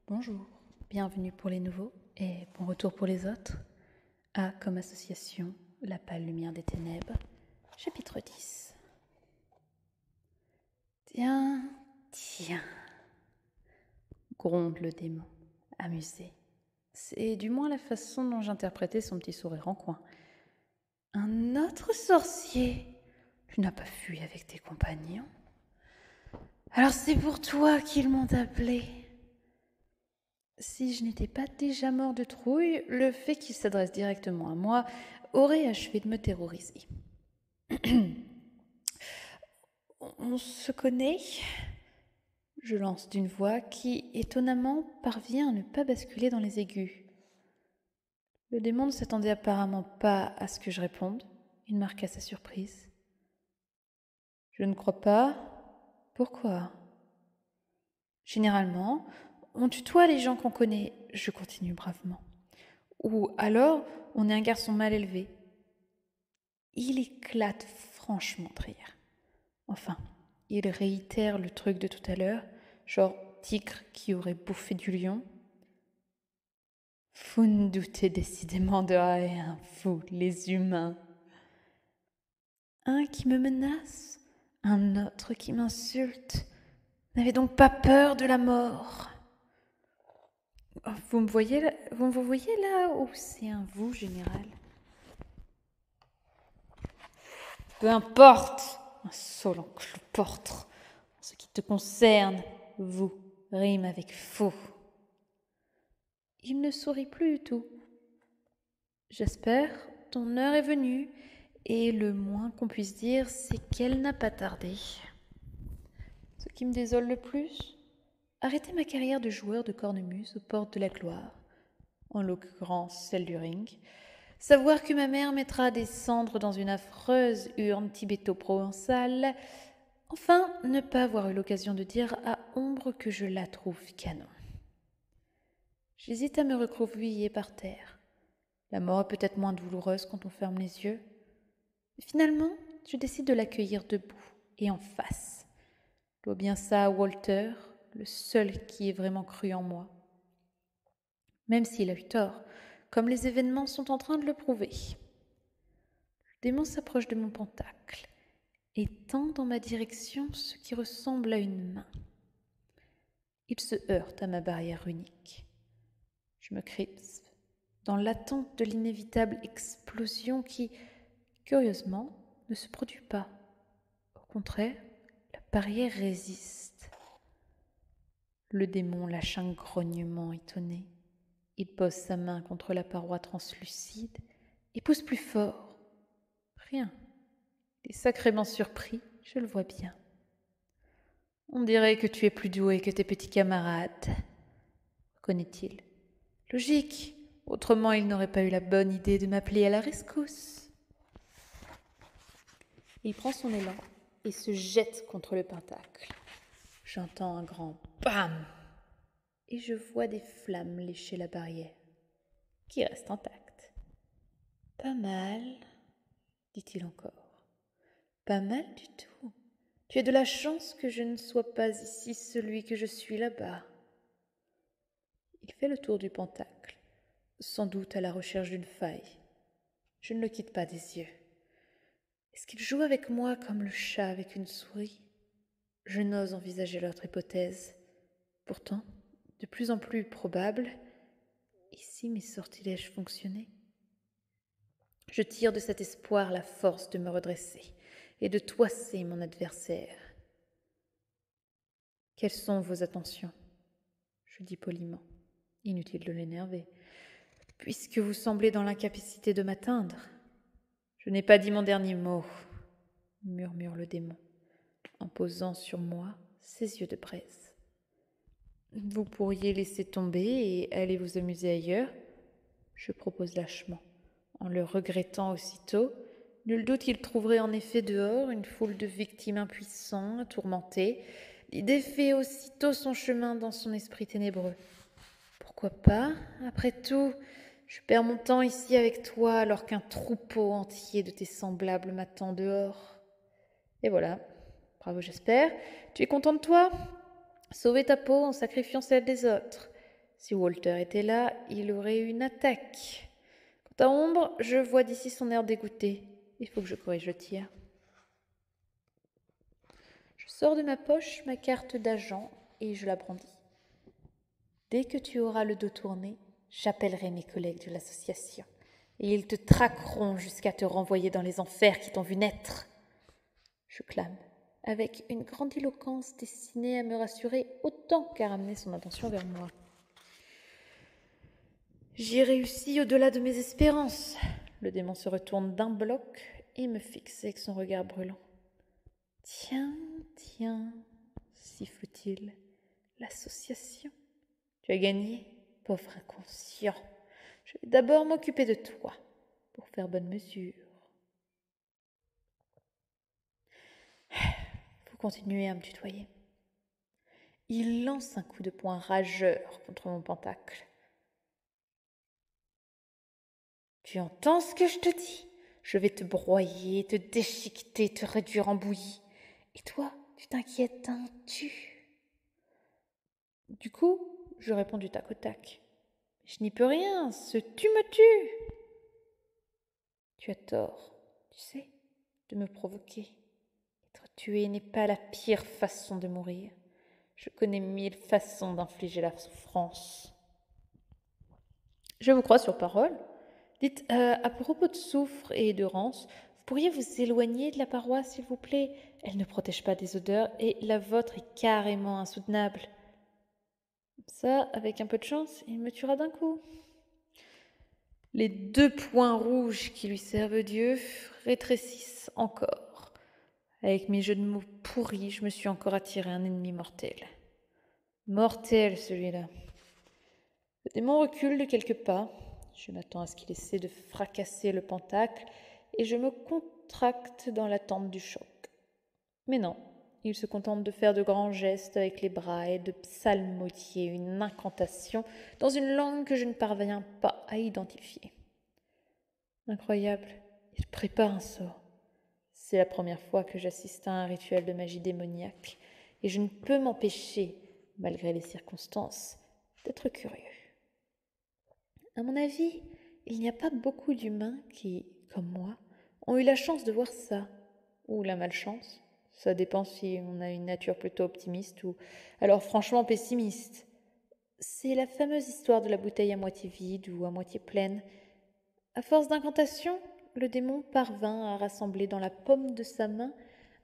Bonjour, bienvenue pour les nouveaux et bon retour pour les autres. A comme association, la pâle lumière des ténèbres, chapitre 10. Tiens, gronde le démon, amusé. C'est du moins la façon dont j'interprétais son petit sourire en coin. Un autre sorcier? Tu n'as pas fui avec tes compagnons? Alors c'est pour toi qu'ils m'ont appelé. Si je n'étais pas déjà mort de trouille, le fait qu'il s'adresse directement à moi aurait achevé de me terroriser. On se connaît? Je lance d'une voix qui, étonnamment, parvient à ne pas basculer dans les aigus. Le démon ne s'attendait apparemment pas à ce que je réponde. Il marqua sa surprise. Je ne crois pas. Pourquoi? Généralement, on tutoie les gens qu'on connaît, je continue bravement. Ou alors, on est un garçon mal élevé. Il éclate franchement de rire. Enfin, il réitère le truc de tout à l'heure, genre tigre qui aurait bouffé du lion. Vous ne doutez décidément de rien, vous, les humains. Un qui me menace, un autre qui m'insulte. N'avez donc pas peur de la mort. Vous me voyez là ou c'est un vous général? Peu importe, insolent cloportre. En ce qui te concerne, vous rime avec faux. Il ne sourit plus du tout. J'espère, ton heure est venue, et le moins qu'on puisse dire, c'est qu'elle n'a pas tardé. Ce qui me désole le plus, arrêter ma carrière de joueur de cornemuse aux portes de la gloire, en l'occurrence celle du ring, savoir que ma mère mettra des cendres dans une affreuse urne tibéto-provençale, enfin ne pas avoir eu l'occasion de dire à Ombre que je la trouve canon. J'hésite à me recroqueviller par terre. La mort est peut-être moins douloureuse quand on ferme les yeux. Mais finalement, je décide de l'accueillir debout et en face. Je dois bien ça à Walter, le seul qui ait vraiment cru en moi. Même s'il a eu tort, comme les événements sont en train de le prouver. Le démon s'approche de mon pentacle et tend dans ma direction ce qui ressemble à une main. Il se heurte à ma barrière unique. Je me crispe, dans l'attente de l'inévitable explosion qui, curieusement, ne se produit pas. Au contraire, la barrière résiste. Le démon lâche un grognement étonné. Il pose sa main contre la paroi translucide et pousse plus fort. Rien. Il est sacrément surpris, je le vois bien. On dirait que tu es plus doué que tes petits camarades, reconnaît-il. Logique, autrement il n'aurait pas eu la bonne idée de m'appeler à la rescousse. Il prend son élan et se jette contre le pentacle. J'entends un grand BAM et je vois des flammes lécher la barrière, qui reste intacte. Pas mal, dit-il encore. Pas mal du tout. Tu as de la chance que je ne sois pas ici celui que je suis là-bas. Il fait le tour du pentacle, sans doute à la recherche d'une faille. Je ne le quitte pas des yeux. Est-ce qu'il joue avec moi comme le chat avec une souris? Je n'ose envisager l'autre hypothèse. Pourtant, de plus en plus probable, et si mes sortilèges fonctionnaient? Je tire de cet espoir la force de me redresser et de toiser mon adversaire. Quelles sont vos attentions? Je dis poliment. Inutile de l'énerver. Puisque vous semblez dans l'incapacité de m'atteindre. Je n'ai pas dit mon dernier mot, murmure le démon, en posant sur moi ses yeux de braise. Vous pourriez laisser tomber et aller vous amuser ailleurs, je propose lâchement, en le regrettant aussitôt. Nul doute qu'il trouverait en effet dehors une foule de victimes impuissantes, tourmentées. L'idée fait aussitôt son chemin dans son esprit ténébreux. Pourquoi pas? Après tout, je perds mon temps ici avec toi alors qu'un troupeau entier de tes semblables m'attend dehors. Et voilà. Bravo, j'espère. Tu es content de toi? Sauver ta peau en sacrifiant celle des autres. Si Walter était là, il aurait eu une attaque. Quant à Ombre, je vois d'ici son air dégoûté. Il faut que je corrige le tir. Je sors de ma poche ma carte d'agent et je la brandis. Dès que tu auras le dos tourné, j'appellerai mes collègues de l'association et ils te traqueront jusqu'à te renvoyer dans les enfers qui t'ont vu naître. Je clame, avec une grandiloquence destinée à me rassurer autant qu'à ramener son attention vers moi. J'y réussis au-delà de mes espérances. Le démon se retourne d'un bloc et me fixe avec son regard brûlant. Tiens, siffle-t-il, l'association. Tu as gagné, pauvre inconscient. Je vais d'abord m'occuper de toi, pour faire bonne mesure. Vous continuez à me tutoyer. Il lance un coup de poing rageur contre mon pentacle. Tu entends ce que je te dis? Je vais te broyer, te déchiqueter, te réduire en bouillie. Et toi, tu t'inquiètes d'un tu. Du coup, je réponds du tac au tac. Je n'y peux rien, ce tu me tue. Tu as tort, tu sais, de me provoquer. Être tué n'est pas la pire façon de mourir. Je connais 1000 façons d'infliger la souffrance. Je vous crois sur parole. Dites, à propos de soufre et de rance, vous pourriez vous éloigner de la paroi, s'il vous plaît? Elle ne protège pas des odeurs et la vôtre est carrément insoutenable. Ça, avec un peu de chance, il me tuera d'un coup. Les 2 points rouges qui lui servent Dieu rétrécissent encore. Avec mes jeux de mots pourris, je me suis encore attiré un ennemi mortel. Mortel, celui-là. Le démon recule de quelques pas. Je m'attends à ce qu'il essaie de fracasser le pentacle et je me contracte dans l'attente du choc. Mais non, il se contente de faire de grands gestes avec les bras et de psalmodier une incantation dans une langue que je ne parviens pas à identifier. Incroyable, il prépare un sort. C'est la première fois que j'assiste à un rituel de magie démoniaque et je ne peux m'empêcher, malgré les circonstances, d'être curieux. À mon avis, il n'y a pas beaucoup d'humains qui, comme moi, ont eu la chance de voir ça, ou la malchance. Ça dépend si on a une nature plutôt optimiste ou alors franchement pessimiste. C'est la fameuse histoire de la bouteille à moitié vide ou à moitié pleine. À force d'incantation, le démon parvint à rassembler dans la paume de sa main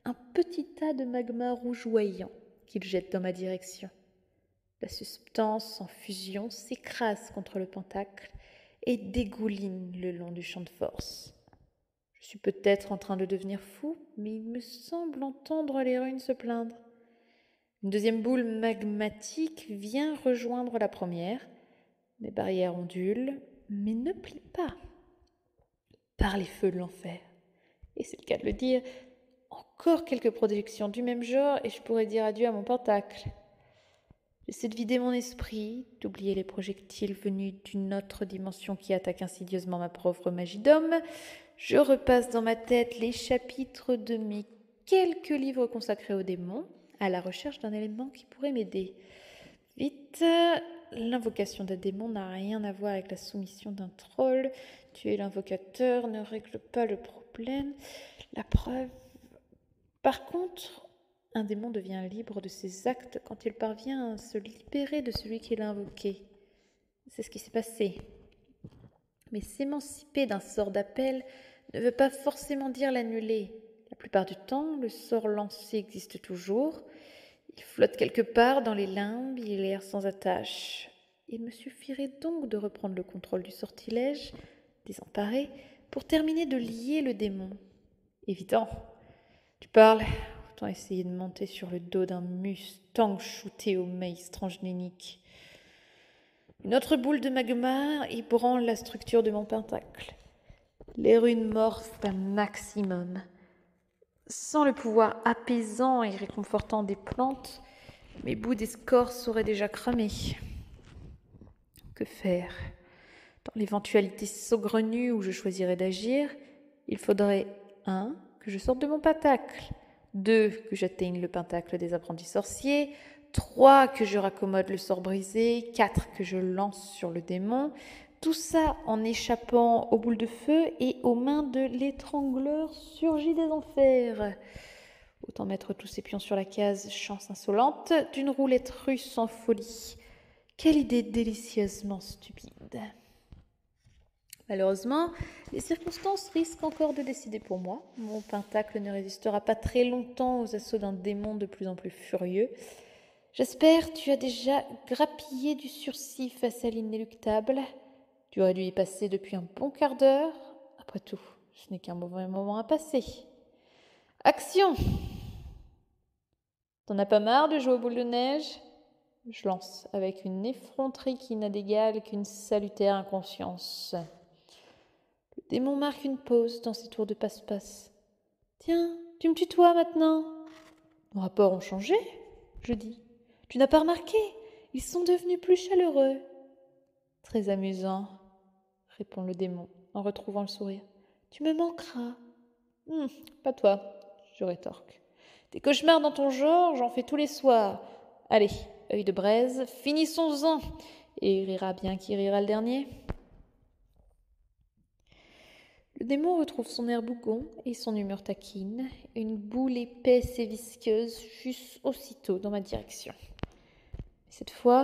un petit tas de magma rougeoyant qu'il jette dans ma direction. La substance en fusion s'écrase contre le pentacle et dégouline le long du champ de force. Je suis peut-être en train de devenir fou, mais il me semble entendre les runes se plaindre. Une deuxième boule magmatique vient rejoindre la première. Les barrières ondulent, mais ne plient pas. Par les feux de l'enfer. Et c'est le cas de le dire, encore quelques projections du même genre et je pourrais dire adieu à mon pentacle. J'essaie de vider mon esprit, d'oublier les projectiles venus d'une autre dimension qui attaque insidieusement ma pauvre magie d'homme. Je repasse dans ma tête les chapitres de mes quelques livres consacrés aux démons, à la recherche d'un élément qui pourrait m'aider. Vite, l'invocation d'un démon n'a rien à voir avec la soumission d'un troll. Tuer l'invocateur ne règle pas le problème. La preuve... Par contre... Un démon devient libre de ses actes quand il parvient à se libérer de celui qui l'a invoqué. C'est ce qui s'est passé. Mais s'émanciper d'un sort d'appel ne veut pas forcément dire l'annuler. La plupart du temps, le sort lancé existe toujours. Il flotte quelque part dans les limbes, il erre sans attache. Il me suffirait donc de reprendre le contrôle du sortilège, désemparé, pour terminer de lier le démon. Évident. Tu parles... Autant essayer de monter sur le dos d'un mustang shooté au maïs transgénique. Une autre boule de magma ébranle la structure de mon pentacle. Les runes morphent un maximum. Sans le pouvoir apaisant et réconfortant des plantes, mes bouts d'escorce auraient déjà cramé. Que faire? Dans l'éventualité saugrenue où je choisirais d'agir, il faudrait 1. Que je sorte de mon pentacle, 2. Que j'atteigne le pentacle des apprentis sorciers, 3 que je raccommode le sort brisé, 4 que je lance sur le démon. Tout ça en échappant aux boules de feu et aux mains de l'étrangleur surgi des enfers. Autant mettre tous ces pions sur la case chance insolente d'une roulette russe en folie. Quelle idée délicieusement stupide. Malheureusement, les circonstances risquent encore de décider pour moi. Mon pentacle ne résistera pas très longtemps aux assauts d'un démon de plus en plus furieux. J'espère tu as déjà grappillé du sursis face à l'inéluctable. Tu aurais dû y passer depuis un bon quart d'heure. Après tout, ce n'est qu'un mauvais moment à passer. Action! T'en as pas marre de jouer aux boules de neige? Je lance avec une effronterie qui n'a d'égal qu'une salutaire inconscience. Le démon marque une pause dans ses tours de passe-passe. Tiens, tu me tutoies maintenant? Nos rapports ont changé, je dis. Tu n'as pas remarqué? Ils sont devenus plus chaleureux. Très amusant, répond le démon en retrouvant le sourire. Tu me manqueras. Pas toi, je rétorque. Des cauchemars dans ton genre, j'en fais tous les soirs. Allez, œil de braise, finissons-en. Et il rira bien qui rira le dernier. Le démon retrouve son air bougon et son humeur taquine. Une boule épaisse et visqueuse fuse aussitôt dans ma direction. Mais cette fois,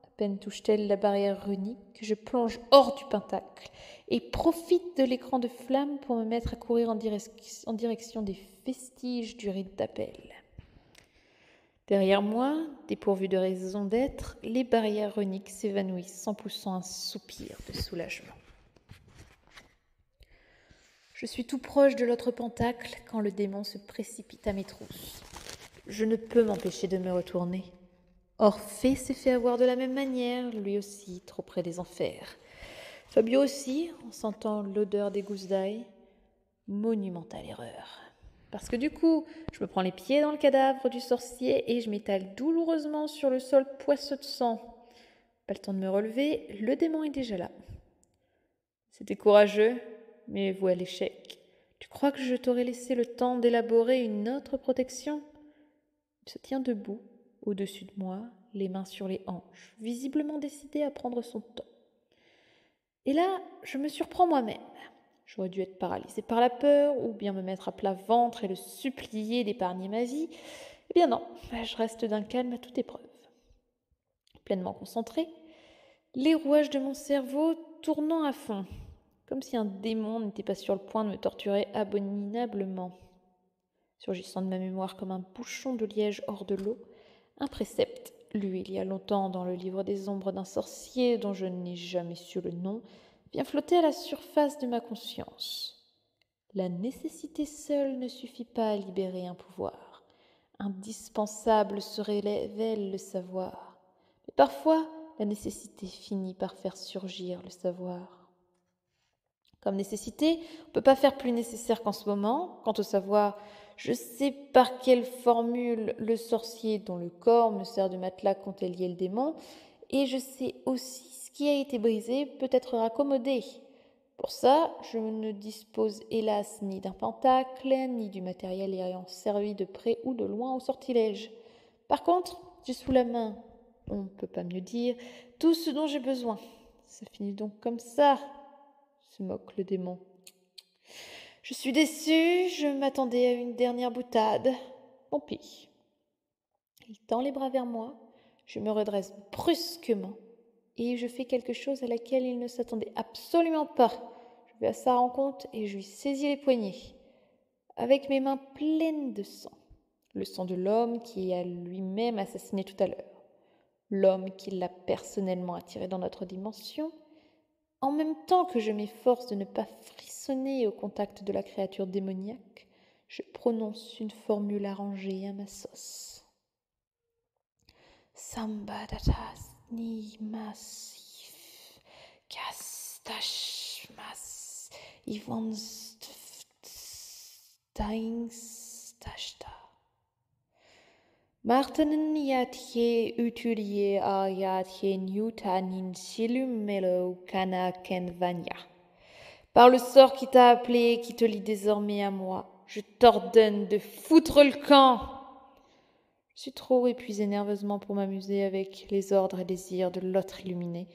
à peine touche-t-elle la barrière runique que je plonge hors du pentacle et profite de l'écran de flamme pour me mettre à courir en direction des vestiges du rite d'appel. Derrière moi, dépourvues de raison d'être, les barrières runiques s'évanouissent en poussant un soupir de soulagement. Je suis tout proche de l'autre pentacle quand le démon se précipite à mes trousses. Je ne peux m'empêcher de me retourner. Orphée s'est fait avoir de la même manière, lui aussi, trop près des enfers. Fabio aussi, en sentant l'odeur des gousses d'ail. Monumentale erreur. Parce que du coup, je me prends les pieds dans le cadavre du sorcier et je m'étale douloureusement sur le sol poisseux de sang. Pas le temps de me relever, le démon est déjà là. C'était courageux, mais voué à l'échec. Tu crois que je t'aurais laissé le temps d'élaborer une autre protection? Il se tient debout, au-dessus de moi, les mains sur les hanches, visiblement décidé à prendre son temps. Et là, je me surprends moi-même. J'aurais dû être paralysée par la peur, ou bien me mettre à plat ventre et le supplier d'épargner ma vie. Eh bien non, je reste d'un calme à toute épreuve. Pleinement concentrée, les rouages de mon cerveau tournant à fond, comme si un démon n'était pas sur le point de me torturer abominablement. Surgissant de ma mémoire comme un bouchon de liège hors de l'eau, un précepte, lu il y a longtemps dans le livre des ombres d'un sorcier dont je n'ai jamais su le nom, vient flotter à la surface de ma conscience. La nécessité seule ne suffit pas à libérer un pouvoir. Indispensable se révèle le savoir. Mais parfois, la nécessité finit par faire surgir le savoir. Comme nécessité, on ne peut pas faire plus nécessaire qu'en ce moment. Quant au savoir, je sais par quelle formule le sorcier dont le corps me sert de matelas comptait lier le démon, et je sais aussi ce qui a été brisé peut être raccommodé. Pour ça, je ne dispose hélas ni d'un pentacle, ni du matériel ayant servi de près ou de loin au sortilège. Par contre, j'ai sous la main, on ne peut pas mieux dire, tout ce dont j'ai besoin. Ça finit donc comme ça, se moque le démon. Je suis déçue, je m'attendais à une dernière boutade. Tant pis. Il tend les bras vers moi, je me redresse brusquement et je fais quelque chose à laquelle il ne s'attendait absolument pas. Je vais à sa rencontre et je lui saisis les poignets, avec mes mains pleines de sang. Le sang de l'homme qui a lui-même assassiné tout à l'heure. L'homme qui l'a personnellement attiré dans notre dimension. En même temps que je m'efforce de ne pas frissonner au contact de la créature démoniaque, je prononce une formule arrangée à ma sauce. Sambadatas ni massif, kastashmas, ivansteinstashta. Martenen yatye utulie a yatye newtanin silumelo kana kenvanya. Par le sort qui t'a appelé et qui te lie désormais à moi, je t'ordonne de foutre le camp. Je suis trop épuisée nerveusement pour m'amuser avec les ordres et désirs de l'autre illuminé.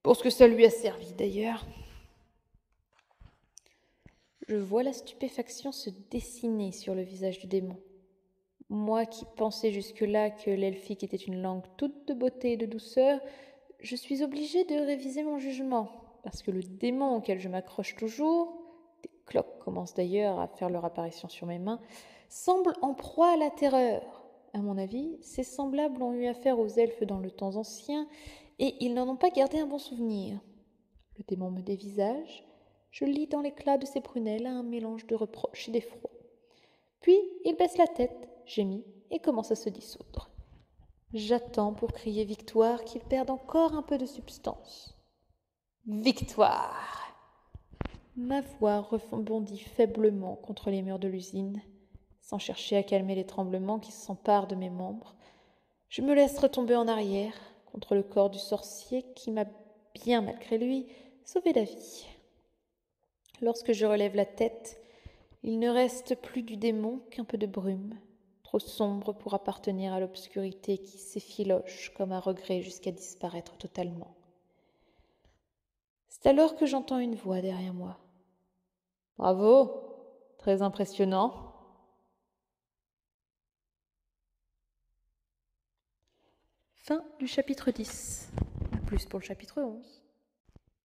Pour ce que ça lui a servi d'ailleurs. Je vois la stupéfaction se dessiner sur le visage du démon. Moi qui pensais jusque-là que l'elfique était une langue toute de beauté et de douceur, je suis obligée de réviser mon jugement, parce que le démon auquel je m'accroche toujours, des cloques commencent d'ailleurs à faire leur apparition sur mes mains, semble en proie à la terreur. À mon avis, ces semblables ont eu affaire aux elfes dans le temps ancien, et ils n'en ont pas gardé un bon souvenir. Le démon me dévisage, je lis dans l'éclat de ses prunelles un mélange de reproche et d'effroi. Puis il baisse la tête, gémit et commence à se dissoudre. J'attends pour crier victoire qu'il perde encore un peu de substance. Victoire! Ma voix rebondit faiblement contre les murs de l'usine, sans chercher à calmer les tremblements qui s'emparent de mes membres. Je me laisse retomber en arrière, contre le corps du sorcier qui m'a, bien malgré lui, sauvé la vie. Lorsque je relève la tête, il ne reste plus du démon qu'un peu de brume, trop sombre pour appartenir à l'obscurité qui s'effiloche comme un regret jusqu'à disparaître totalement. C'est alors que j'entends une voix derrière moi. « Bravo, très impressionnant. » Fin du chapitre 10. À plus pour le chapitre 11.